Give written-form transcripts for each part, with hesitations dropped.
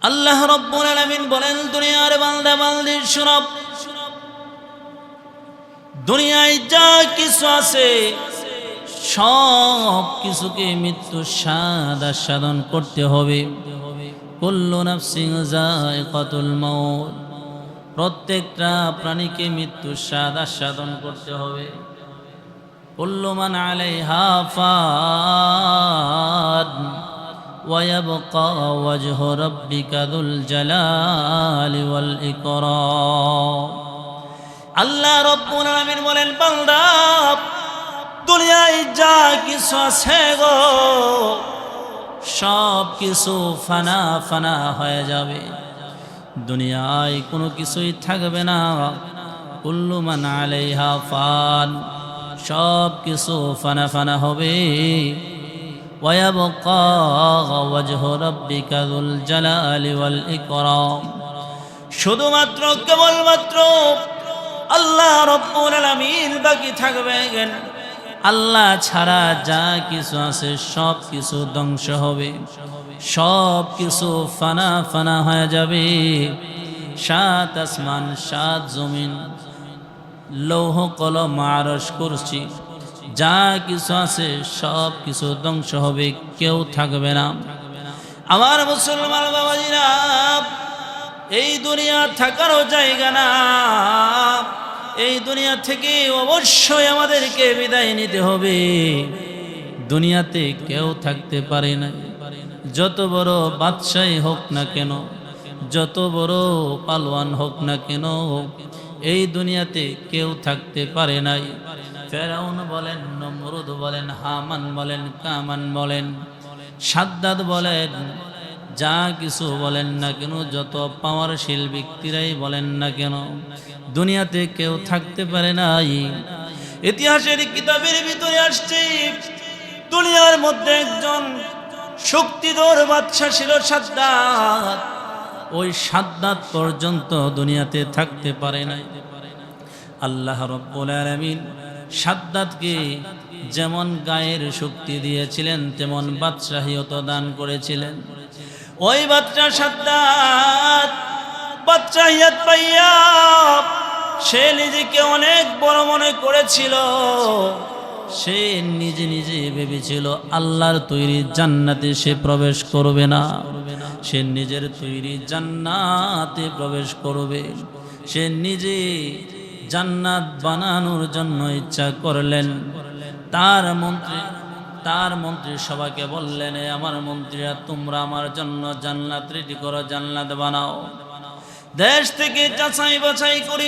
আল্লাহ রাব্বুল আলামিন বলেন, দুনিয়ার বান্দা বান্দি শুনো, দুনিয়ায় যা কিছু আছে সব কিছুকে মৃত্যু স্বাদ আস্বাদন করতে হবে। কুল্লু নাফসিন যায়িকাতুল মাউত, প্রত্যেকটা প্রাণীকে মৃত্যু স্বাদ আস্বাদন করতে হবে। কুল্লু মান আলাইহা ফান ওয়া ইয়াবকা ওয়াজহু রাব্বিকা যুল জালালি ওয়াল ইকরাম। আল্লাহ রাব্বুল আলামিন বলেন, বান্দা দুনিয়ায় যা কিছু আছে গো সব কিছু ফানা ফানা হয়ে যাবে, দুনিয়ায় কোনো কিছুই থাকবে না। কুল্লু মান আলাইহা ফান, সব কিছু ফানা ফানা হবে। ওয়া ইয়াবকা ওয়াজহু রাব্বিকা যুল জালালি ওয়াল ইকরাম, শুধুমাত্র কেবলমাত্র আল্লাহ রাব্বুল আলামিন বাকি থাকবেন। আল্লাহ ছাড়া যা কিছু আছে সব কিছু ধ্বংস হবে, সব কিছু ফানা ফানা হয়ে যাবে। সাত আসমান, সাত জমিন, লৌহ কলম, আরশ, কুরসি, যা কিছু আছে সব কিছু ধ্বংস হবে, কেউ থাকবে না। আমার মুসলমান বাবাজিরা, এই দুনিয়া থাকারও জায়গা না, এই দুনিয়া থেকে অবশ্যই আমাদেরকে বিদায় নিতে হবে। দুনিয়াতে কেউ থাকতে পারে না, যত বড় বাদশাহী হোক না কেন, যত বড় পালোয়ান হোক না কেন, এই দুনিয়াতে কেউ থাকতে পারে নাই। ফেরাউন বলেন, নমরুদ বলেন, হামান বলেন, কামান বলেন, সাদ্দাদ বলেন, যা কিছু বলেন না কেন, যত পাওয়ারশীল ব্যক্তিরাই বলেন না কেন, দুনিয়াতে কেউ থাকতে পারে নাই। ইতিহাসের কিতাবের ভিতরে আসছে, দুনিয়ার মধ্যে একজন শক্তিধর বাদশা ছিল সাদ্দাত। ওই সাদ্দাত পর্যন্ত দুনিয়াতে থাকতে পারে নাই। আল্লাহ রাব্বুল আলামিন সাদ্দাতকে যেমন গায়ের শক্তি দিয়েছিলেন তেমন বাদশাহিয়ত দান করেছিলেন। ওই বাচ্চা সাদ্দাত বাদশাহিয়ত পাইয়া সে নিজেকে অনেক বড় মনে করেছিল। সে নিজে নিজে ভেবেছিল আল্লাহর তৈরি জান্নাতে সে প্রবেশ করবে না, সে নিজের তৈরি জান্নাতে প্রবেশ করবে। সে নিজে জান্নাত বানানোর জন্য ইচ্ছা করলেন। তার মন্ত্রী সবাইকে বললেন, আমার মন্ত্রীরা, তোমরা আমার জন্য জান্নাত রেডি করো, জান্নাত বানাও। দেশ থেকে যাচাই বাছাই করি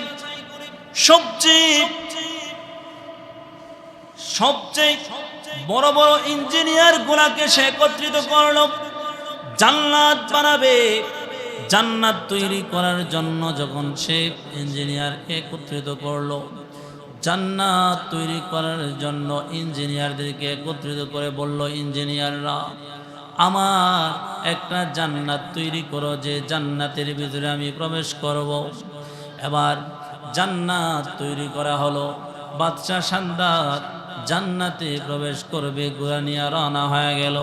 সবচেয়ে বড় বড় ইঞ্জিনিয়ার গুলাকে সে একত্রিত করলো। জান্নাত বানাবে, জান্নাত তৈরি করার জন্য যখন সে ইঞ্জিনিয়ার একত্রিত করলো, জান্নাত তৈরি করার জন্য ইঞ্জিনিয়ারদেরকে একত্রিত করে বলল, ইঞ্জিনিয়াররা, আমার একটা জান্নাত তৈরি করো, যে জান্নাতের ভিতরে আমি প্রবেশ করব। এবার জান্নাত তৈরি করা হলো। বাদশা সাদ্দাত জান্নাতে প্রবেশ করবে, ঘোড়া নিয়ে রওনা হয়ে গেল।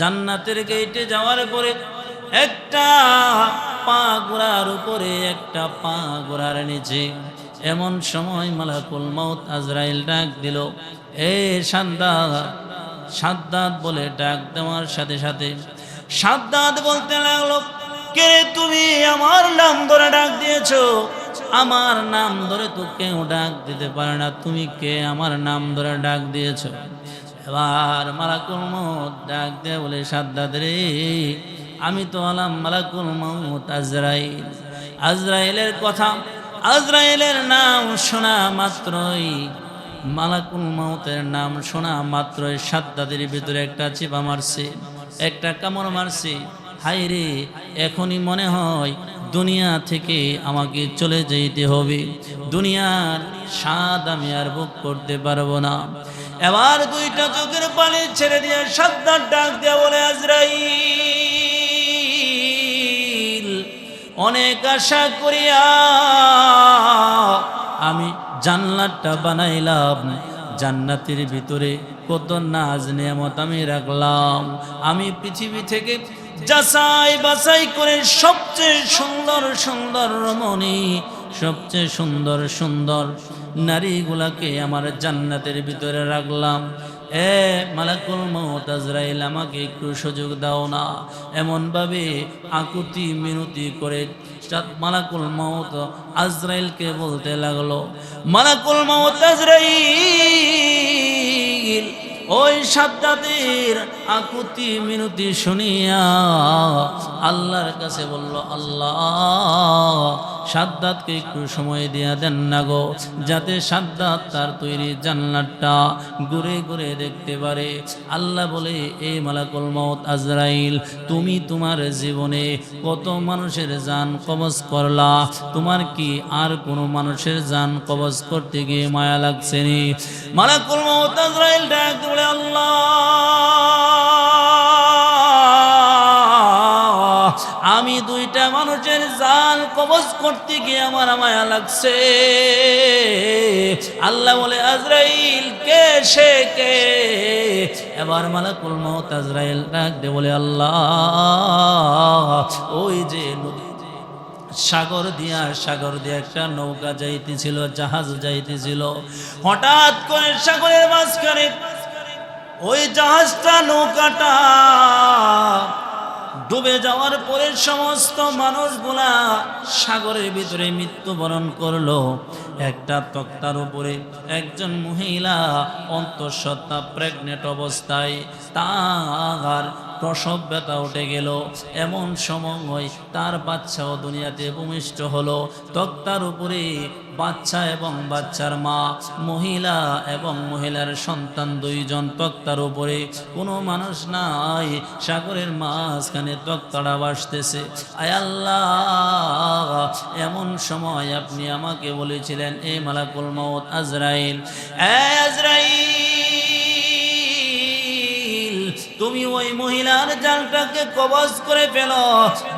জান্নাতের গেটে যাওয়ার পরে একটা পা ঘোড়ার উপরে, একটা পা ঘোড়ার নিচে। এমন সময় মালাকুল মউত আজরাইল ডাক দিল, এ সাদ্দাত বলে ডাক দেওয়ার সাথে সাথে সাদ্দাত বলতে লাগলো, কে তুমি আমার নাম ধরে ডাক দিয়েছো? আমার নাম ধরে তো কেউ ডাক দিতে পারে না, তুমি কে আমার নাম ধরে ডাক দিয়েছো? এবার মালাকুল মউত ডাক দিয়ে বলে, সাদ্দাত রে, আমি তো হলাম মালাকুল মউত আজরাইল। আজরাইলের কথা, আজরাইলের নাম শোনা মাত্রই, মালাকুল মউতের নাম শোনা মাত্রই সাদ্দাতের ভিতরে একটা চিপা মারছে, একটা কামড় মারছে। হায় রে, এখনই মনে হয় দুনিয়া থেকে আমাকে চলে যেতে হবে, দুনিয়ার স্বাদ আমি আর ভোগ করতে পারবো না। এবার দুইটা চোখের পানি ছেড়ে দিয়ে সাদ্দাত ডাক দিয়ে বলে, আজরাইল, অনেক আশা করিয়া আমি জান্নাতটা বানাইলাম, জান্নাতের ভিতরে কত নাজ নিয়ামত আমি রাখলাম। আমি পৃথিবী থেকে যাচাই বাছাই করে সবচেয়ে সুন্দর সুন্দর রমণী, সবচেয়ে সুন্দর সুন্দর নারীগুলাকে আমার জান্নাতের ভিতরে রাখলাম। এ মালাকুল মউত আজরাইল, আমাকে একটু সুযোগ দাও না। এমনভাবে আকুতি মিনতি করে মালাকুল মউত আজরাইলকে বলতে লাগলো। মালাকুল মউত আজরাইল ওই সাদ্দাতের আকুতি মিনতি শুনিয়া আল্লাহর কাছে বলল, আল্লাহ সাদ্দাতকে একটু সময় দিয়া দেন না গো, যাতে সাদ্দাত তার তৈরি জান্নাতটা ঘুরে ঘুরে দেখতে পারে। আল্লাহ বলে, এই মালাকুল মউত আজরাইল, তুমি তোমার জীবনে কত মানুষের জান কবজ করলা, তোমার কি আর কোনো মানুষের জান কবজ করতে গিয়ে মায়া লাগছে নি? মালাকুল মউত আজরাইল ডাক বলে, আল্লাহ আমি দুইটা মানুষের জান কবজ করতে গিয়ে আমার মায়া লাগছে। আল্লাহ বলে, আজরাইল কে সে কে? এবার মালাকুল মউত আজরাইল ডাক দে বলে, আল্লাহ ওই যে নদী সাগর দিয়া একটা নৌকা যাইতেছিল, জাহাজ যাইতেছিল, হঠাৎ করে সাগরের মাঝখানে ওই জাহাজটা নৌকাটা ডুবে যাওয়ার পরে সমস্ত মানুষগুলা সাগরের ভিতরে মৃত্যুবরণ করলো। একটা তক্তার উপরে একজন মহিলা অন্তঃসত্ত্বা প্রেগনেন্ট অবস্থায় তার প্রসব ব্যথা উঠে গেল। এমন সময় তার বাচ্চাও দুনিয়াতে ভূমিষ্ঠ হলো। তক্তার উপরে বাচ্চা এবং বাচ্চার মা, মহিলা এবং মহিলার সন্তান দুইজন তক্তার উপরে, কোনো মানুষ নাই। সাগরের মাঝখানে তক্তাটা ভাসতেছে। আয় আল্লাহ, এমন সময় আপনি আমাকে বলেছিলেন, এ মালাকুল মউত আজরাইল, এ আজরাইল, তুমি ওই মহিলার জালটাকে কবজ করে ফেলো,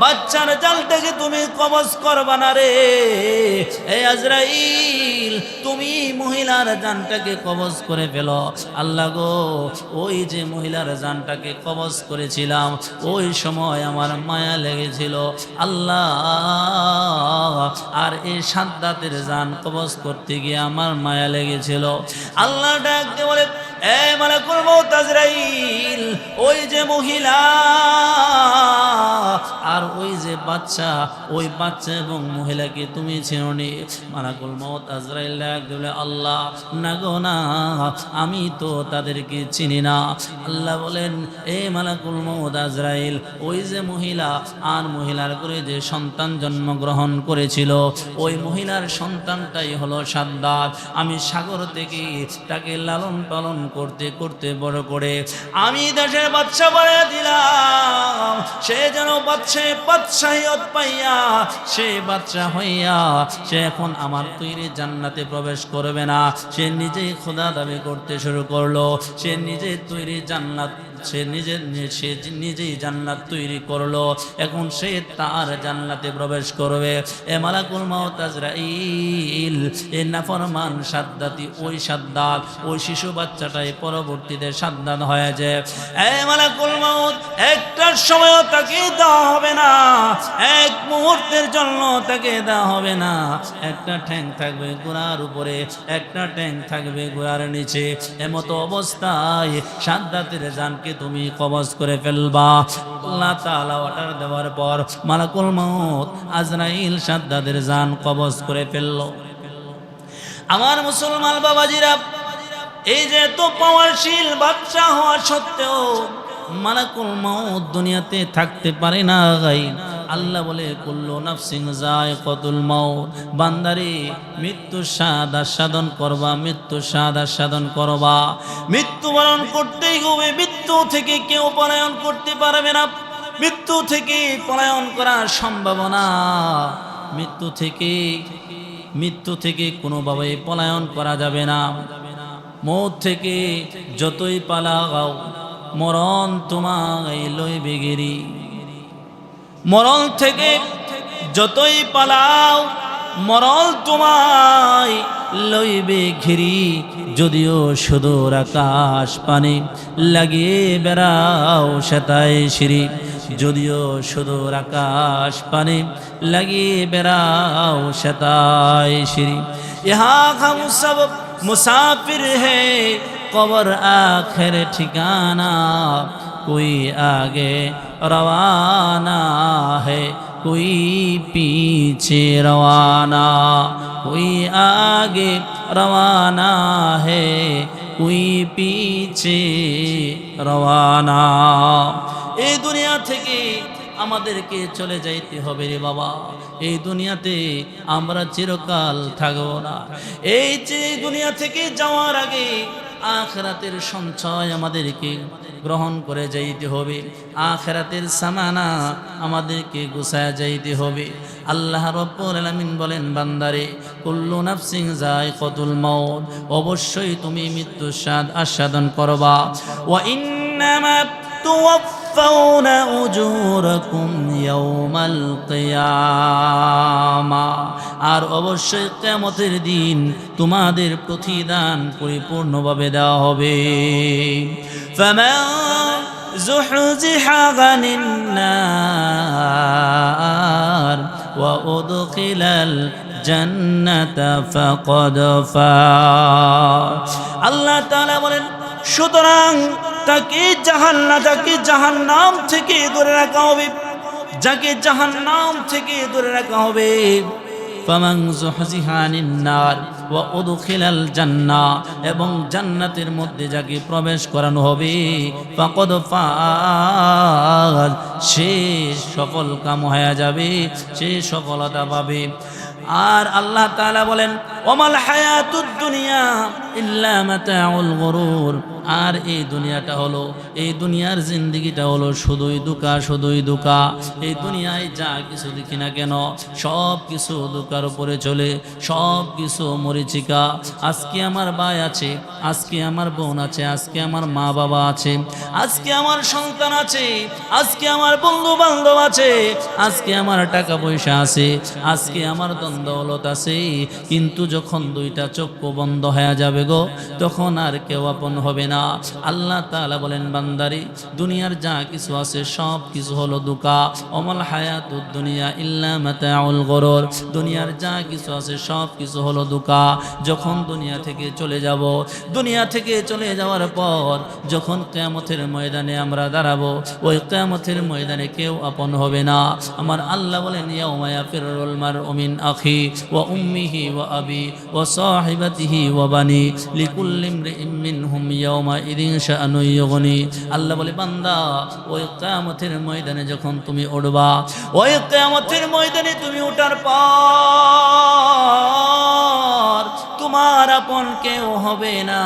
বাচ্চার জালটাকে তুমি কবজ করবা না রে। এই আজরাইল, তুমি মহিলার জানটাকে কবজ করে ফেলো। আল্লাহ গো, ওই যে মহিলার জানটাকে কবজ করেছিলাম, ওই সময় আমার মায়া লেগেছিল আল্লাহ, আর এই সাদ্দাতের জান কবজ করতে গিয়ে আমার মায়া লেগেছিল। আল্লাহ ডাকতে বলে, এ মালাকুল মউত আজরাইল, ওই যে মহিলা আর ওই যে বাচ্চা, ওই বাচ্চা এবং মহিলাকে তুমি চেনোনি? মালাকুল মউত আজরাইল ডাক দিলে, আল্লাহ না গো না, আমি তো তাদেরকে চিনি না। আল্লাহ বলেন, এ মালাকুল মউত আজরাইল, ওই যে মহিলা আর মহিলার করে যে সন্তান জন্মগ্রহণ করেছিল, ওই মহিলার সন্তানটাই হলো সাদ্দাত। আমি সাগর থেকে তাকে লালন পালন করতে করতে বড় করে আমি দেশের বাচ্চা বানিয়ে দিলাম। সে যেন বাদশাহিয়ত পাইয়া, সে বাচ্চা হইয়া সে এখন আমার তৈরি জান্নাতে প্রবেশ করবে না। সে নিজেই খোদা দাবি করতে শুরু করলো। সে নিজে তৈরি জান্নাত, সে নিজেই জান্নাত তৈরি করলো। এখন সে তার জান্নাতে প্রবেশ করবে। এ মালাকুল মউত আজরাইল, এ নাফরমান সাদ্দাতি, ওই সাদ্দাত, ওই শিশু বাচ্চাটাই পরবর্তীতে সাদ্দাত হয়ে যায়। এ মালাকুল মউত, একটা সময় তাকে দেওয়া হবে না, এক মুহূর্তের জন্য তাকে দেওয়া হবে না। একটা ঠ্যাং থাকবে ঘোড়ার উপরে, একটা ঠ্যাং থাকবে ঘোড়ার নিচে। এমতো অবস্থায় সাদ্দাতের জানকে তুমি কবজ করে ফেলবা। আল্লাহ তাআলা অর্ডার দেওয়ার পর মালাকুল মউত আজরাইল সাদ্দাতের জান কবজ করে ফেলল। আমার মুসলমান বাবাজিরা, এই যে এত পাওয়ারশীল বাচ্চা হওয়া সত্ত্বেও মালাকুল মউত দুনিয়াতে থাকতে পারে না। আল্লাহ বলে, কুল্লু নাফসিন যায়কাতুল মাউত, বান্দারে মৃত্যুর স্বাদ আস্বাদন করবা, মৃত্যুর স্বাদ আস্বাদন করবা। মৃত্যুবরণ করতেই হবে। মৃত্যু থেকে কেউ পলায়ন করতে পারবে না। মৃত্যু থেকে পলায়ন করার সম্ভাবনা, মৃত্যু থেকে কোনোভাবে পলায়ন করা যাবে না। মৌত থেকে যতই পালাও, মরণ তোমায় লইবে গিরি। মরণ থেকে যতই পালাও, মরণ তোমায় লইবে ঘিরি। যদিও সুদূর আকাশ পানে লাগিয়ে বেড়াও সেতায় সিঁড়ি। যদিও সুদূর আকাশ পানে লাগিয়ে বেড়াও সেতাই সিঁড়ি यहाँ हम सब मुसाफिर है कब्र आखिर ठिकाना कोई आगे रवाना है कोई पीछे रवाना कोई आगे रवाना है कोई पीछे रवाना এই দুনিয়া থেকে আমাদেরকে চলে যাইতে হবে রে বাবা এই দুনিয়াতে আমরা চিরকাল থাকব না এই যে দুনিয়া থেকে যাওয়ার আগে আখিরাতের সঞ্চয় আমাদেরকে গ্রহণ করে যাইতে হবে আখিরাতের সামানা আমাদেরকে গুছায় যাইতে হবে আল্লাহ রাব্বুল আলামিন বলেন বান্দারে কুল্লু নাফসিন যায়কাতুল মাউত অবশ্যই তুমি মৃত্যুর স্বাদ আস্বাদন করবা ওয়া ইন্নামা তুওয়াফাউনা উজুরাকুম ইয়াওমাল কিয়ামা আর অবশ্যই কিয়ামতের দিন তোমাদের প্রতিদান পরিপূর্ণভাবে দেওয়া হবে ফামান زحزح عن النار وأدخل الجنة فقد فاز আল্লাহ তাআলা বলেন সুতরাং তাকে জাহান্নাম থেকে দূরে রাখা হবে যাকে জাহান্নাম থেকে দূরে রাখা হবে ফামান যুহজিহা আনিন নার ওয়া উদখিলাল জান্নাহ এবং জান্নাতের মধ্যে যাকে প্রবেশ করানো হবে ফাকাদ ফাজ সে সফল কাম হয়ে যাবে সে সফলতা পাবে আর আল্লাহ তাআলা বলেন ওয়ামাল হায়াতুদ দুনিয়া ইল্লা মাতাউল গুরুর আর এই দুনিয়াটা হলো এই দুনিয়ার জিন্দেগিটা হলো শুধুই দুকা এই দুনিয়ায় যা কিছু দেখি না কেন সব কিছু দুকার উপরে চলে সব কিছু মরিচিকা আজকে আমার ভাই আছে আজকে আমার বোন আছে আজকে আমার মা বাবা আছে আজকে আমার সন্তান আছে আজকে আমার বন্ধু বান্ধব আছে আজকে আমার টাকা পয়সা আছে আজকে আমার দ্বন্দ্বলত আছে কিন্তু যখন দুইটা চক্ষু বন্ধ হয়ে যাবে গো তখন আর কেউ আপন হবে না আল্লাহ তাআলা বলেন বান্দারে দুনিয়ার যা কিছু আছে সব কিছু হলো দুকা ওমাল হায়াতুদ দুনিয়া ইল্লা মাতাউল গুরুর দুনিয়ার যা কিছু আছে সব কিছু হলো দুকা যখন দুনিয়া থেকে চলে যাব দুনিয়া থেকে চলে যাওয়ার পর যখন কিয়ামতের ময়দানে আমরা দাঁড়াবো ওই কিয়ামতের ময়দানে কেউ আপন হবে না আমার আল্লাহ বলেন ইয়াউমা ইয়াফিরুল মারউ মিন আখি ওয়া উম্মিহি ওয়া আবি ওয়া সাহিবাতিহি ওয়া বানি লিকুল্লি ইমরিইম মিনহুম ইয়াউমা ইদিন শাআনু ইউগনি আল্লাহ বলে বান্দা ওই কিয়ামতের ময়দানে যখন তুমি উঠবা ওই কিয়ামতের ময়দানে তুমি ওঠার পর তোমার আপন কেউ হবে না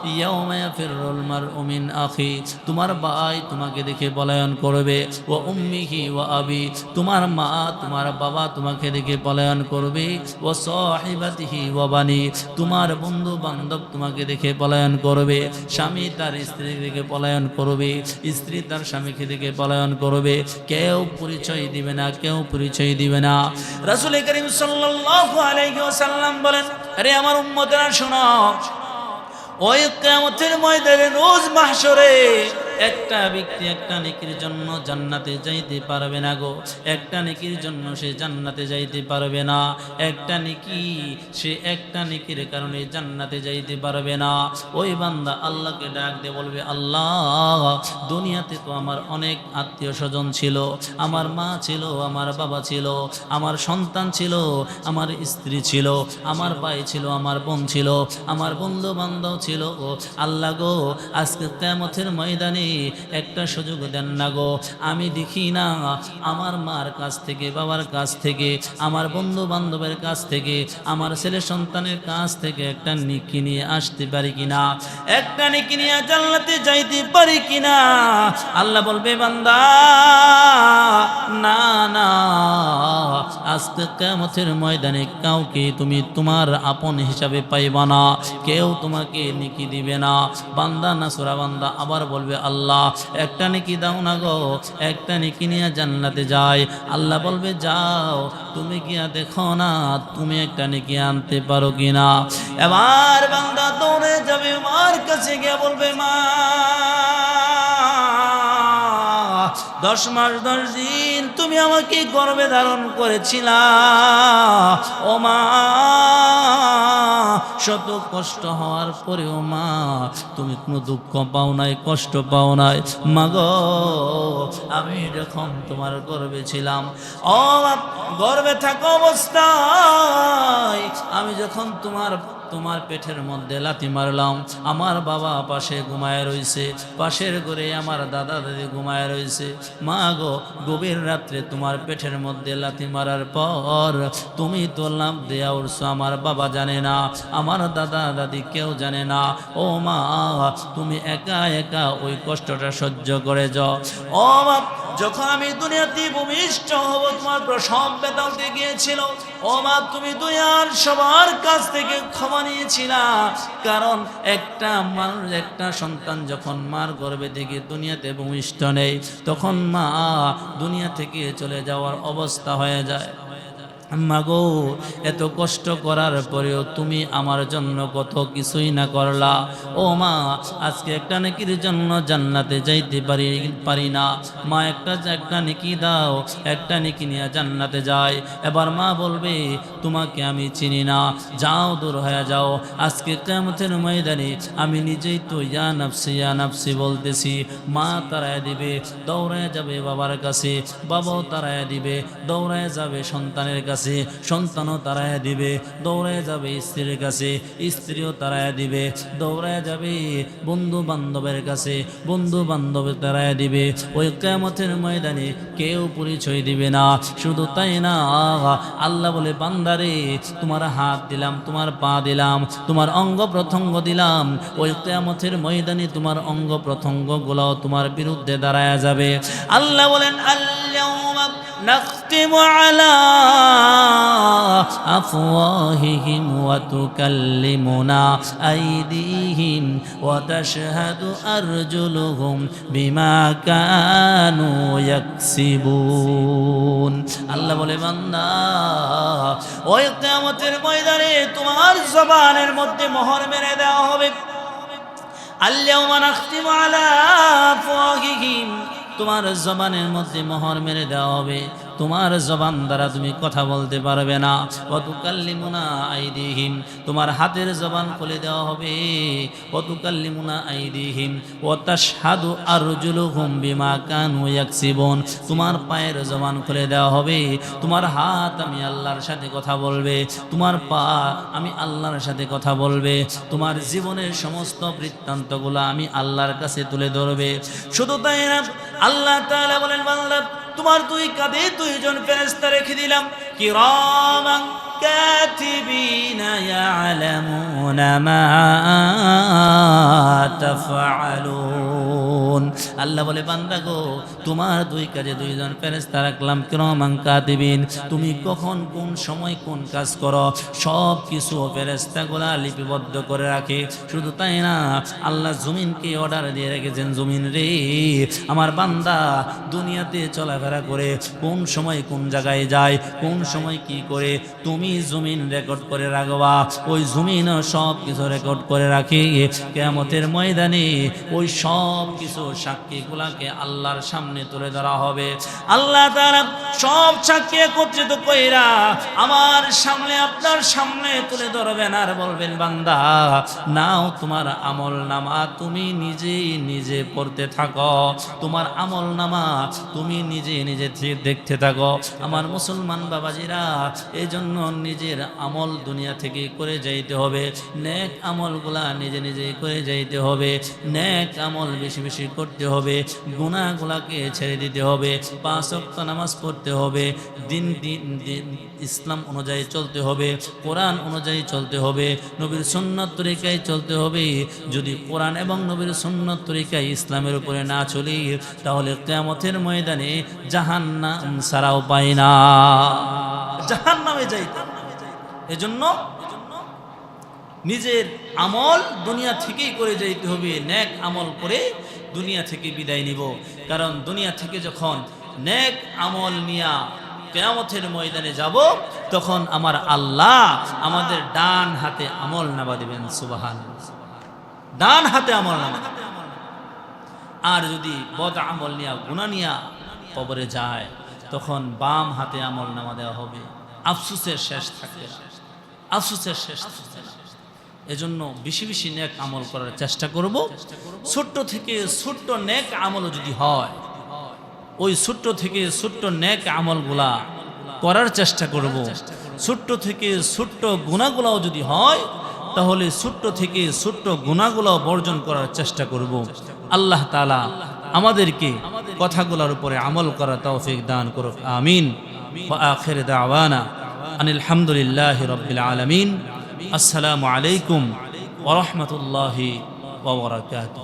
ইয়াউমা ইয়াফিরুল মারউ মিন আখি তোমার ভাই তোমাকে দেখে পলায়ন করবে ওয়া উম্মিহি ওয়া আবি তোমার মা তোমার বাবা তোমাকে দেখে পলায়ন করবে ওয়া সাহিবাতিহি ওয়া বানি তোমার বন্ধু বান্ধব তোমাকে দেখে পলায়ন করবে স্বামী তার স্ত্রী দেখে পলায়ন করবে স্ত্রী তার স্বামীকে দেখে পলায়ন করবে কেউ পরিচয় দিবে না কেউ পরিচয় দিবে না রাসূল করিম সাল্লাল্লাহু আলাইহি ওয়াসাল্লাম বলেন আরে আমার উম্মতেরা শোনো ওই কিয়ামতের ময়দানে রোজ মাহশরে একটা ব্যক্তি একটা নেকির জন্য জান্নাতে যাইতে পারবে না গো একটা নেকির জন্য সে জান্নাতে যাইতে পারবে না একটা নেকি সে একটা নেকির কারণে জান্নাতে যাইতে পারবে না ওই বান্দা আল্লাহকে ডাক দিয়ে বলবে আল্লাহ দুনিয়াতে তো আমার অনেক আত্মীয় স্বজন ছিল আমার মা ছিল আমার বাবা ছিল আমার সন্তান ছিল আমার স্ত্রী ছিল আমার ভাই ছিল আমার বোন ছিল আমার বন্ধু বান্ধব ছিল গো আল্লাহ গো আজকে কিয়ামতের ময়দানে একটা সুযোগ দেন না গো আমি দেখি না আমার মার কাছ থেকে বাবার কাছ থেকে আমার বন্ধু বান্ধবের কাছ থেকে আমার ছেলে সন্তানের কাছ থেকে একটা নেকি নিয়ে আসতে পারি কিনা একটা নেকি নিয়ে জান্নাতে যাইতে পারি কিনা আল্লাহ বলবে বান্দা না না আজকে কিয়ামতের ময়দানে কাউকে তুমি তোমার আপন হিসাবে পাইবা না কেউ তোমাকে নেকি দিবে না বান্দা না সূরা বান্দা আবার বলবে আল্লাহ একটা নেকি দাও না গো একটা নেকি নিয়ে জান্নাতে যায় আল্লাহ বলবে যাও তুমি গিয়া দেখো না তুমি একটা নেকি আনতে পারো কিনা এবার বান্দা দৌড়ে যাবে মার কাছে গিয়ে বলবে মা 10 মাস 10 দিন তুমি আমাকে গর্ভে ধারণ করেছিলা ও মা, শত কষ্ট হওয়ার পরেও মা তুমি কোনো দুঃখ পাও নাই, কষ্ট পাও নাই। মা গো, আমি যখন তোমার গর্ভে ছিলাম, ও গর্ভে থাকা অবস্থায় আমি যখন তোমার পেটের মধ্যে লাথি মারলাম, আমার বাবা পাশে ঘুমায় রইছে, পাশের ঘরে আমার দাদা দাদি ঘুমায় রইছে। মা গো, গভীর রাত্রে তোমার পেটের মধ্যে লাথি মারার পর তুমি তো লাভ দেয়া উঠছো, আমার বাবা জানে না, আমার দাদা দাদি কেউ জানে না। ও মা, তুমি একা একা ওই কষ্টটা সহ্য করে যাও। ও মা, যখন আমি দুনিয়াতে ভূমিষ্ঠ হব তোমার প্রসব ব্যথা উঠে গিয়েছিল। ও মা, তুমি দুনিয়ার সবার কাছ থেকে ক্ষমা নিয়েছিলা, কারণ একটা মানুষ, একটা সন্তান যখন মার গর্ভে থেকে দুনিয়াতে ভূমিষ্ঠ নেই, তখন মা দুনিয়া থেকে চলে যাওয়ার অবস্থা হয়ে যায়। মাগো, এত কষ্ট করার পরেও তুমি আমার জন্য কত কিছুই না করলা। ও মা, আজকে একটা নেকির জন্য জান্নাতে যাইতে পারি না। মা, একটা নেকি দাও, একটা নেকি নিয়ে জান্নাতে যাই। এবার মা বলবে তোমাকে আমি চিনি না, যাও, দূর হয়ে যাও। আজকে কিয়ামতের ময়দানে আমি নিজেই তো ইয়া নাফসি বলতেছি। মা তাড়ায় দিবে, দৌড়ায় যাবে বাবার কাছে, বাবাও তাড়ায় দিবে, দৌড়ায় যাবে সন্তানের কাছে, সন্তানও তাড়ায় দিবে, দৌড়ায় যাবে স্ত্রীর কাছে, স্ত্রীও তাড়ায় দিবে, দৌড়ায় যাবে বন্ধু বান্ধবের কাছে, বন্ধু বান্ধব তাড়ায় দিবে। ওই কিয়ামতের ময়দানে কেউ পরিচয় দিবে না। শুধু তাই না, আল্লাহ বলে বান্দারে তোমার হাত দিলাম, তোমার পা দিলাম, তোমার অঙ্গ প্রত্যঙ্গ দিলাম। ওই কিয়ামতের ময়দানে তোমার অঙ্গ প্রত্যঙ্গ গুলো তোমার বিরুদ্ধে দাঁড়ায় যাবে। আল্লাহ বলেন আল-ইয়াউমা নাখতিমু আলা আফওয়াহিহিম ওয়া তুকাল্লিমুনা আইদিহিম ওয়া তাশহাদু আরজুলুহুম বিমা কানু ইয়াকসিবুন। আল্লাহ বলে বান্দা, ওই কিয়ামতের ময়দানে তোমার জবানের মধ্যে মোহর মেরে দেওয়া হবে। আল-ইয়াউমা নাখতিমু আলা আফওয়াহিহিম, তোমার জবানের মধ্যে মোহর মেরে দেওয়া হবে। তোমার জবান দ্বারা তুমি কথা বলতে পারবে না। ওয়া তুকাল্লিমুনা আইদিহিম, তোমার হাতের জবান খুলে দেওয়া হবে। ওয়া তুকাল্লিমুনা আইদিহিম ওয়া তাশহাদু আরজুলুহুম বিমা কানু ইয়াকসিবুন, তোমার পায়ের জবান খুলে দেওয়া হবে। তোমার হাত আমি আল্লাহর সাথে কথা বলবে, তোমার পা আমি আল্লাহর সাথে কথা বলবে, তোমার জীবনের সমস্ত বৃত্তান্তগুলো আমি আল্লাহর কাছে তুলে ধরবে। শুধু তাই না, আল্লাহ তাআলা বলেন বান্দা, তোমার দুই কাঁধে দুইজন ফেরেশতা রেখে দিলাম, কিরামান কাতিবিনা ইয়ালামুনা মা তাফআলুন। আল্লাহ বলে বান্দা গো, তোমার দুই কাঁধে দুইজন ফেরেশতা রাখলাম, কিরামান কাতিবিন, তুমি কখন কোন সময় কোন কাজ করো সব কিছু ফেরেশতাগুলা লিপিবদ্ধ করে রাখে। শুধু তাই না, আল্লাহ জমিনকে অর্ডার দিয়ে রেখেছেন, জমিন রে আমার বান্দা দুনিয়াতে চলাফেরা করে কোন সময় কোন জায়গায় যায়, কোন সময় কি করে, তুমি জমিন রেকর্ড করে রাখবা। ওই জমিন সব কিছু রেকর্ড করে রাখে। কিয়ামতের ময়দানে ওই সব কিছু সাক্ষীগুলাকে আল্লাহর সামনে তুলে ধরা হবে। আল্লাহ তাআলা সব সাক্ষী একত্রিত কইরা আমার সামনে, আপনার সামনে তুলে ধরবেন আর বলবেন বান্দা নাও তোমার আমল নামা, তুমি নিজে পড়তে থাকো, তোমার আমল নামা তুমি নিজে দেখতে থাকো। আমার মুসলমান বাবাজিরা, এই জন্য নিজের আমল দুনিয়া থেকে করে যাইতে হবে। নেক আমলগুলা নিজে করে যাইতে হবে। নেক আমল বেশি বেশি করতে হবে। গুনাহগুলাকে ছেড়ে দিতে হবে। 5 ওয়াক্ত নামাজ পড়তে হবে। দিন ইসলাম অনুযায়ী চলতে হবে। কোরআন অনুযায়ী চলতে হবে। নবীর সুন্নাত তরিকায় চলতে হবে। যদি কোরআন এবং নবীর সুন্নাত তরিকায় ইসলামের উপরে না চলি, তাহলে কিয়ামতের ময়দানে জাহান্নাম ছাড়া উপায় না, জাহান্নামে যাইতে। এজন্য নিজের আমল দুনিয়া থেকেই করে যাইতে হবে। নেক আমল করে দুনিয়া থেকে বিদায় নিব। কারণ দুনিয়া থেকে যখন নেক আমল নিয়া কিয়ামতের ময়দানে যাব, তখন আমার আল্লাহ আমাদের ডান হাতে আমল নামা দিবেন। সুবহানাল্লাহ, ডান হাতে আমল নামা। আর যদি বদ আমল নিয়া, গুনাহ নিয়া কবরে যায় তখন বাম হাতে আমল নামা দেওয়া হবে, আফসোসের শেষ থাকবে না, আফসোসের শেষ থাকবে না। এজন্য বেশি বেশি নেক আমল করার চেষ্টা করব। ছোট্ট থেকে ছোট্ট নেক আমল যদি হয়, ওই ছোট্ট থেকে ছোট্ট নেক আমলগুলা করার চেষ্টা করব। ছোট্ট থেকে ছোট্ট গুনাহগুলাও যদি হয়, তাহলে ছোট্ট থেকে ছোট্ট গুনাহগুলাও বর্জন করার চেষ্টা করব। আল্লাহ তাআলা আমাদেরকে কথাগুলোর উপরে আমল করার তৌফিক দান করুক, আমিন। ওয়া আখির দাওয়ানা আনিল হামদুলিল্লাহি রাব্বিল আলামিন। আসসালামু আলাইকুম ওয়া রাহমাতুল্লাহি ওয়া বারাকাতুহু।